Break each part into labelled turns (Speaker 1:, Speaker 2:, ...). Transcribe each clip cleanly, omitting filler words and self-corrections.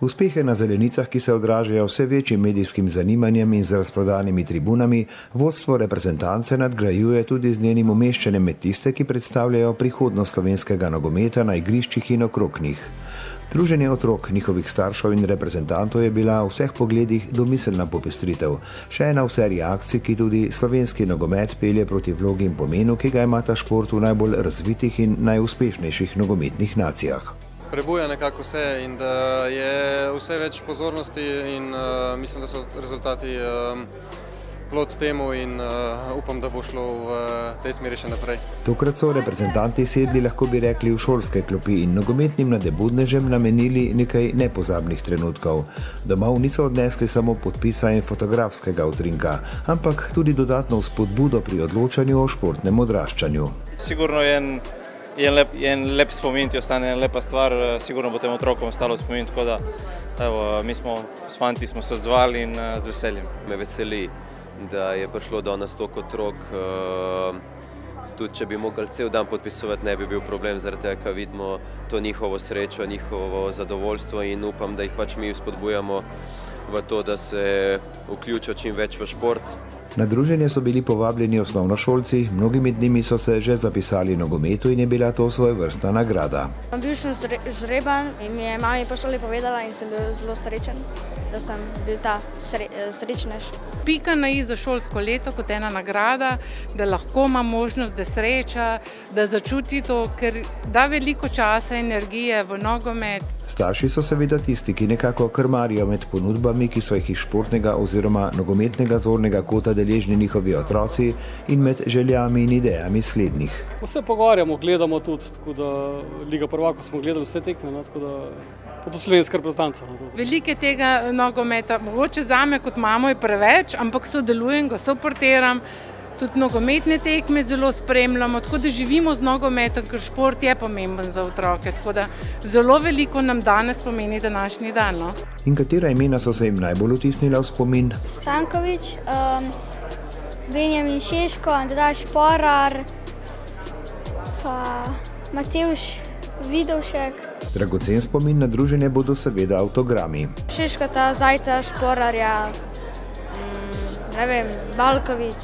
Speaker 1: Uspehe na zelenicah, ki se odražajo vse večjim medijskim zanimanjem in z razprodanimi tribunami, vodstvo reprezentance nadgrajuje tudi z njenim umeščanjem med tiste, ki predstavljajo prihodnost slovenskega nogometa na igriščih in okrog njih. Druženje otrok, njihovih staršev in reprezentantov je bila v vseh pogledih domiselna popestritev. Še ena v seriji akcij, ki tudi slovenski nogomet pelje proti vlogi in pomenu, ki ga ima ta šport v najbolj razvitih in najuspešnejših nogometnih nacijah.
Speaker 2: Prebuja nekako vse in da je vse več pozornosti in mislim, da so rezultati plod temu in upam, da bo šlo v tej smeri še naprej.
Speaker 1: Tokrat so reprezentanti sedli, lahko bi rekli, v šolske klopi in nogometnim nadebudnežem namenili nekaj nepozabnih trenutkov. Domov niso odnesli samo podpisa in fotografskega utrinka, ampak tudi dodatno vzpodbudo pri odločanju o športnem odraščanju.
Speaker 3: Sigurno je en lep spomin, ti ostane ena lepa stvar, sigurno bo tem otrokom ostalo spomin, tako da mi smo s fanti smo se odzvali in z veseljem.
Speaker 4: Me veseli, da je prišlo do nas toliko otrok, tudi če bi mogli cel dan podpisovati, ne bi bil problem, zaradi tega, ker vidimo to njihovo srečo, njihovo zadovoljstvo in upam, da jih pač mi spodbujamo v to, da se vključijo čim več v šport.
Speaker 1: Na druženje so bili povabljeni osnovnošolci, mnogi med njimi so se že zapisali nogometu in je bila to svojevrstna nagrada.
Speaker 5: Bil sem žreban in mi je mami pošla povedala in sem bil zelo srečen, da sem bil ta srečnež.
Speaker 6: Pika na i za šolsko leto kot ena nagrada, da lahko ima možnost, da sreča, da začuti to, ker da veliko časa, energije v nogomet.
Speaker 1: Starši so seveda tisti, ki nekako krmarijo med ponudbami, ki so jih iz športnega oziroma nogometnega zornega kota deležni njihovi otroci in med željami in idejami slednjih.
Speaker 7: Vse pogovarjamo, gledamo tudi, tako da Liga prvakov smo gledali vse tekme, tako da pod slovenska reprezentanca.
Speaker 6: Veliko tega nogometa, mogoče zame kot mamo je preveč, ampak sodelujem, ga soportiram. Tudi nogometne tekme zelo spremljamo, tako da živimo z nogometom, ker šport je pomemben za otroke. Tako da zelo veliko nam danes pomeni današnji dan. No?
Speaker 1: In katera imena so se jim najbolj vtisnila v spomin?
Speaker 8: Stanković, Benjamin Šeško, Andraž Porar, pa Matevž Vidovšek.
Speaker 1: Dragocen spomin na druženje bodo seveda avtogrami.
Speaker 5: Šeškota, Zajca, Šporarja, ne vem, Balković.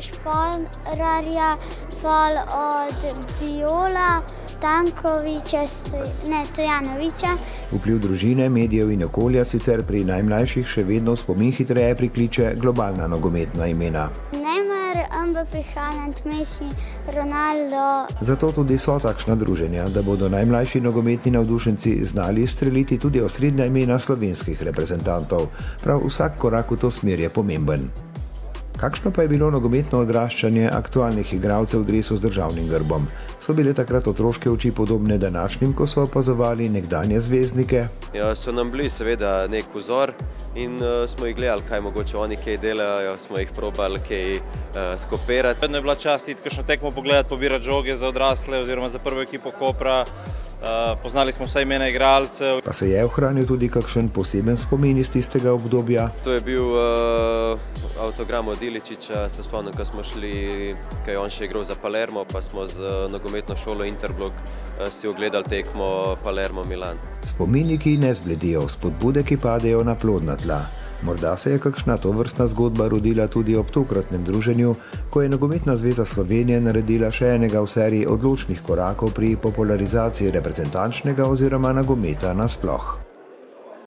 Speaker 8: Šporarja, fal od Viola, Stankovića, Stojanovića.
Speaker 1: Vpliv družine, medijev in okolja sicer pri najmlajših še vedno spomin hitreje prikliče globalna nogometna imena.
Speaker 8: Neymar, Mbappé, Haaland, Messi, Ronaldo.
Speaker 1: Zato tudi so takšna druženja, da bodo najmlajši nogometni navdušenci znali streliti tudi osrednja imena slovenskih reprezentantov. Prav vsak korak v to smer je pomemben. Kakšno pa je bilo nogometno odraščanje aktualnih igralcev v dresu z državnim grbom? So bile takrat otroške oči podobne današnjim, ko so opazovali nekdanje zvezdnike?
Speaker 4: Ja, so nam bili seveda nek vzor in smo jih gledali, kaj mogoče oni kaj delajo, smo jih probali kaj skopirati.
Speaker 3: Vedno je bila čast iti kakšno tekmo pogledati, pobirati žoge za odrasle oziroma za prvo ekipo Kopra. Poznali smo vsa imena igralcev.
Speaker 1: Pa se je ohranil tudi kakšen poseben spomin iz tistega obdobja?
Speaker 4: To je bil avtogram od Iličiča, se spomnim, ko smo šli, ko je on še igral za Palermo, pa smo z nogometno šolo Interblok si ogledali tekmo Palermo-Milan.
Speaker 1: Spomini, ki ne zbledijo, spodbude, ki padejo na plodna tla. Morda se je kakšna tovrstna zgodba rodila tudi ob tokratnem druženju, ko je Nogometna zveza Slovenije naredila še enega v seriji odločnih korakov pri popularizaciji reprezentančnega oziroma nogometa nasploh.